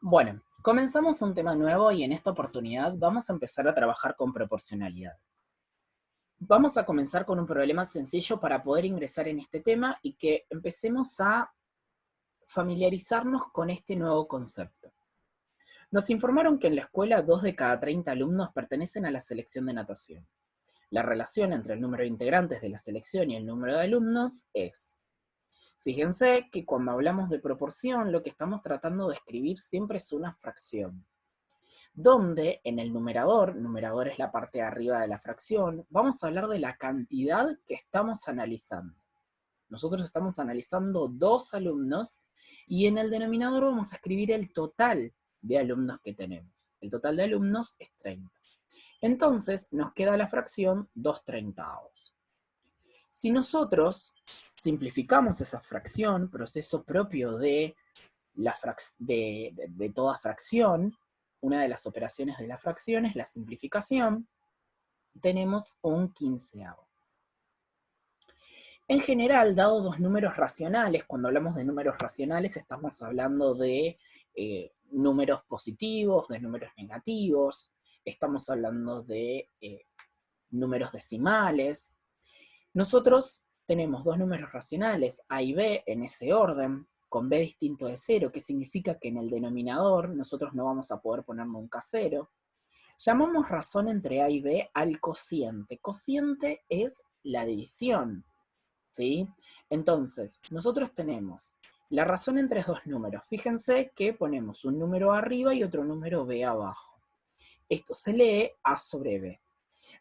Bueno, comenzamos un tema nuevo y en esta oportunidad vamos a empezar a trabajar con proporcionalidad. Vamos a comenzar con un problema sencillo para poder ingresar en este tema y que empecemos a familiarizarnos con este nuevo concepto. Nos informaron que en la escuela 2 de cada 30 alumnos pertenecen a la selección de natación. La relación entre el número de integrantes de la selección y el número de alumnos es. Fíjense que cuando hablamos de proporción, lo que estamos tratando de escribir siempre es una fracción, donde en el numerador es la parte de arriba de la fracción, vamos a hablar de la cantidad que estamos analizando. Nosotros estamos analizando 2 alumnos y en el denominador vamos a escribir el total de alumnos que tenemos. El total de alumnos es 30. Entonces nos queda la fracción 2/30. Si nosotros simplificamos esa fracción, proceso propio de toda fracción, una de las operaciones de la fracción es la simplificación, tenemos un quinceavo. En general, dado dos números racionales, cuando hablamos de números racionales estamos hablando de números positivos, de números negativos, estamos hablando de números decimales. Nosotros tenemos dos números racionales, A y B, en ese orden, con B distinto de 0, que significa que en el denominador nosotros no vamos a poder poner nunca 0. Llamamos razón entre A y B al cociente. Cociente es la división, ¿sí? Entonces, nosotros tenemos la razón entre dos números. Fíjense que ponemos un número arriba y otro número B abajo. Esto se lee A sobre B.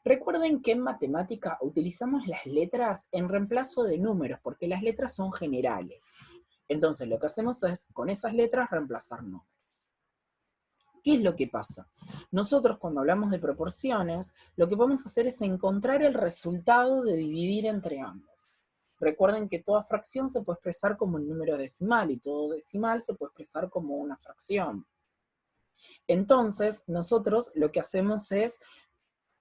Recuerden que en matemática utilizamos las letras en reemplazo de números, porque las letras son generales. Entonces lo que hacemos es, con esas letras, reemplazar números. ¿Qué es lo que pasa? Nosotros cuando hablamos de proporciones, lo que vamos a hacer es encontrar el resultado de dividir entre ambos. Recuerden que toda fracción se puede expresar como un número decimal y todo decimal se puede expresar como una fracción. Entonces, nosotros lo que hacemos es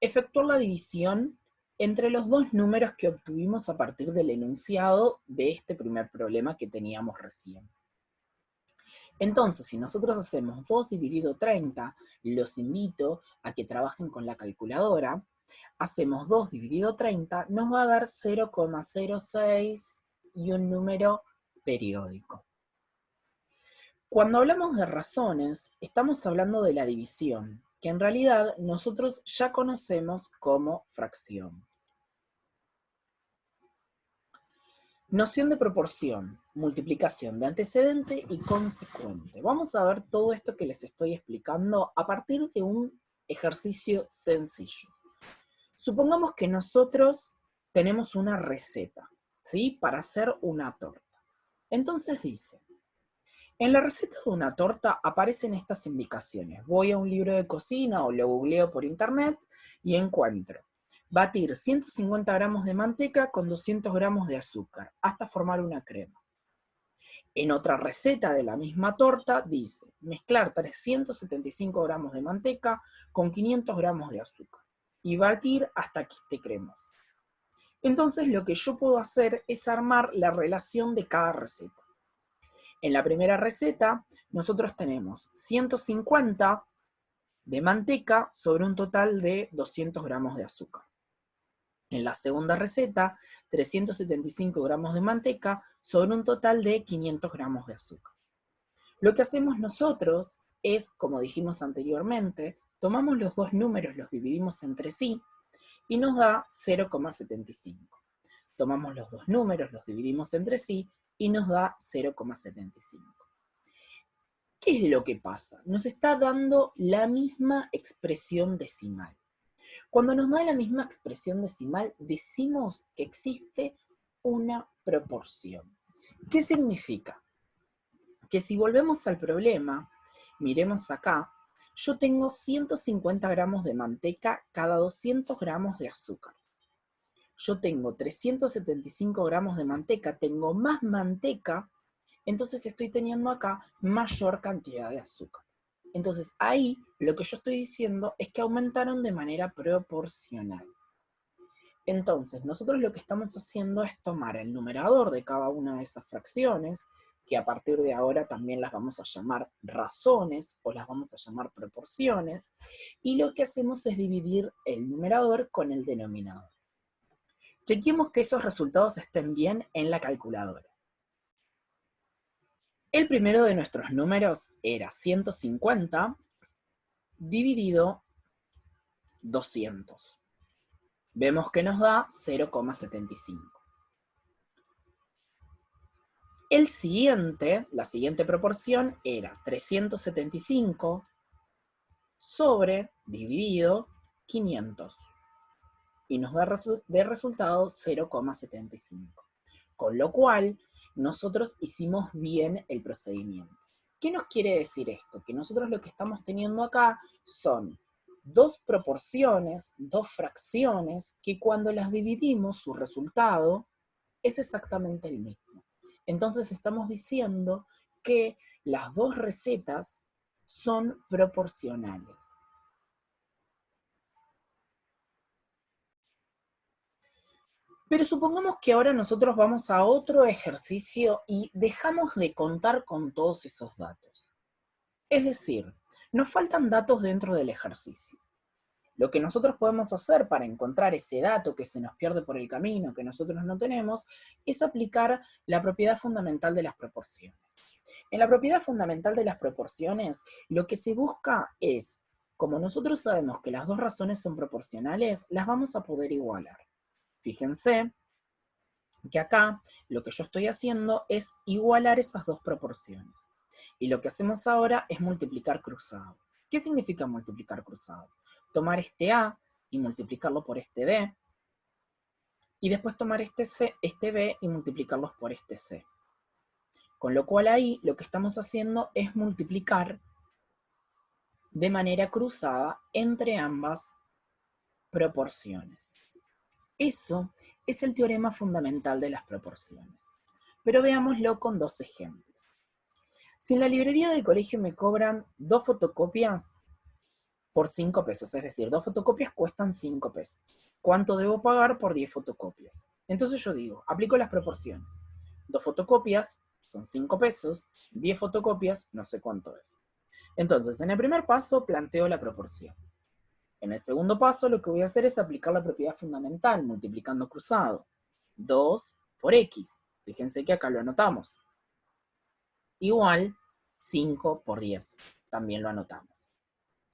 efectuar la división entre los dos números que obtuvimos a partir del enunciado de este primer problema que teníamos recién. Entonces, si nosotros hacemos 2 dividido 30, los invito a que trabajen con la calculadora. Hacemos 2 dividido 30, nos va a dar 0,06 y un número periódico. Cuando hablamos de razones, estamos hablando de la división, que en realidad nosotros ya conocemos como fracción. Noción de proporción, multiplicación de antecedente y consecuente. Vamos a ver todo esto que les estoy explicando a partir de un ejercicio sencillo. Supongamos que nosotros tenemos una receta, ¿sí? Para hacer una torta. Entonces dice, en la receta de una torta aparecen estas indicaciones. Voy a un libro de cocina o lo googleo por internet y encuentro batir 150 gramos de manteca con 200 gramos de azúcar hasta formar una crema. En otra receta de la misma torta dice mezclar 375 gramos de manteca con 500 gramos de azúcar y batir hasta que esté cremosa. Entonces lo que yo puedo hacer es armar la relación de cada receta. En la primera receta nosotros tenemos 150 de manteca sobre un total de 200 gramos de azúcar. En la segunda receta, 375 gramos de manteca sobre un total de 500 gramos de azúcar. Lo que hacemos nosotros es, como dijimos anteriormente, tomamos los dos números, los dividimos entre sí y nos da 0,75. Tomamos los dos números, los dividimos entre sí y nos da 0,75. ¿Qué es lo que pasa? Nos está dando la misma expresión decimal. Cuando nos da la misma expresión decimal, decimos que existe una proporción. ¿Qué significa? Que si volvemos al problema, miremos acá, yo tengo 150 gramos de manteca cada 200 gramos de azúcar. Yo tengo 375 gramos de manteca, tengo más manteca, entonces estoy teniendo acá mayor cantidad de azúcar. Entonces ahí lo que yo estoy diciendo es que aumentaron de manera proporcional. Entonces nosotros lo que estamos haciendo es tomar el numerador de cada una de esas fracciones, que a partir de ahora también las vamos a llamar razones o las vamos a llamar proporciones, y lo que hacemos es dividir el numerador con el denominador. Chequemos que esos resultados estén bien en la calculadora. El primero de nuestros números era 150 dividido 200. Vemos que nos da 0,75. El siguiente, la siguiente proporción era 375 sobre dividido 500. Y nos da de resultado 0,75. Con lo cual, nosotros hicimos bien el procedimiento. ¿Qué nos quiere decir esto? Que nosotros lo que estamos teniendo acá son dos proporciones, dos fracciones, que cuando las dividimos, su resultado es exactamente el mismo. Entonces estamos diciendo que las dos recetas son proporcionales. Pero supongamos que ahora nosotros vamos a otro ejercicio y dejamos de contar con todos esos datos. Es decir, nos faltan datos dentro del ejercicio. Lo que nosotros podemos hacer para encontrar ese dato que se nos pierde por el camino, que nosotros no tenemos, es aplicar la propiedad fundamental de las proporciones. En la propiedad fundamental de las proporciones, lo que se busca es, como nosotros sabemos que las dos razones son proporcionales, las vamos a poder igualar. Fíjense que acá lo que yo estoy haciendo es igualar esas dos proporciones. Y lo que hacemos ahora es multiplicar cruzado. ¿Qué significa multiplicar cruzado? Tomar este A y multiplicarlo por este D, y después tomar este B y multiplicarlos por este C. Con lo cual ahí lo que estamos haciendo es multiplicar de manera cruzada entre ambas proporciones. Eso es el teorema fundamental de las proporciones. Pero veámoslo con dos ejemplos. Si en la librería del colegio me cobran 2 fotocopias por 5 pesos, es decir, 2 fotocopias cuestan 5 pesos. ¿Cuánto debo pagar por 10 fotocopias? Entonces yo digo, aplico las proporciones. 2 fotocopias son 5 pesos, 10 fotocopias no sé cuánto es. Entonces, en el primer paso planteo la proporción. En el segundo paso lo que voy a hacer es aplicar la propiedad fundamental, multiplicando cruzado. 2 por x. Fíjense que acá lo anotamos. Igual 5 por 10. También lo anotamos.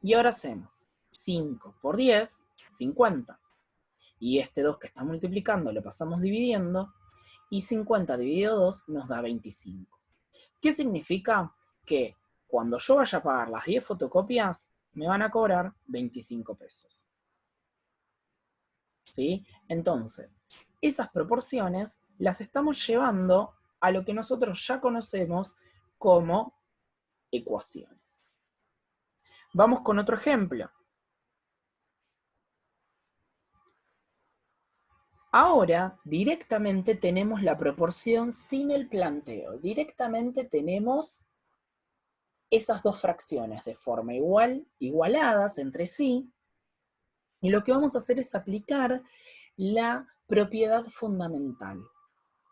Y ahora hacemos 5 por 10, 50. Y este 2 que está multiplicando lo pasamos dividiendo, y 50 dividido 2 nos da 25. ¿Qué significa? Que cuando yo vaya a pagar las 10 fotocopias, me van a cobrar 25 pesos. ¿Sí? Entonces, esas proporciones las estamos llevando a lo que nosotros ya conocemos como ecuaciones. Vamos con otro ejemplo. Ahora, directamente tenemos la proporción sin el planteo. Directamente tenemos esas dos fracciones de forma igualadas entre sí, y lo que vamos a hacer es aplicar la propiedad fundamental.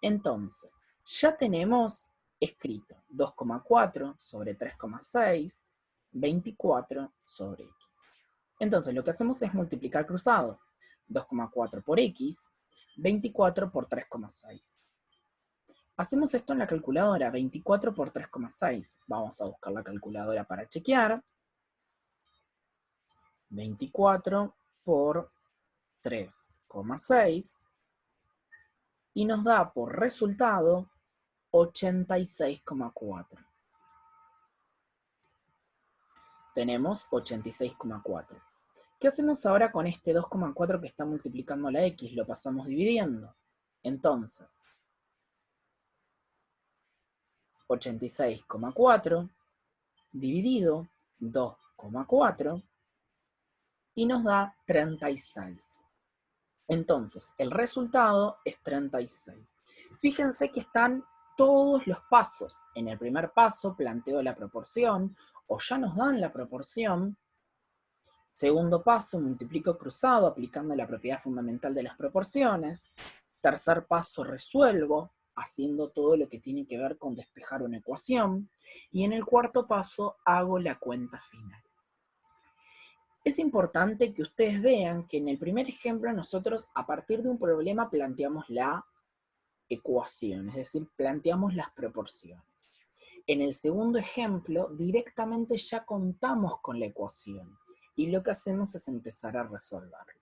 Entonces, ya tenemos escrito 2,4 sobre 3,6, 24 sobre x. Entonces, lo que hacemos es multiplicar cruzado. 2,4 por x, 24 por 3,6. Hacemos esto en la calculadora, 24 por 3,6. Vamos a buscar la calculadora para chequear. 24 por 3,6. Y nos da por resultado 86,4. Tenemos 86,4. ¿Qué hacemos ahora con este 2,4 que está multiplicando la x? Lo pasamos dividiendo. Entonces, 86,4 dividido 2,4 y nos da 36. Entonces, el resultado es 36. Fíjense que están todos los pasos. En el primer paso planteo la proporción, o ya nos dan la proporción. Segundo paso, multiplico cruzado aplicando la propiedad fundamental de las proporciones. Tercer paso, resuelvo haciendo todo lo que tiene que ver con despejar una ecuación, y en el cuarto paso hago la cuenta final. Es importante que ustedes vean que en el primer ejemplo nosotros a partir de un problema planteamos la ecuación, es decir, planteamos las proporciones. En el segundo ejemplo, directamente ya contamos con la ecuación y lo que hacemos es empezar a resolverlo.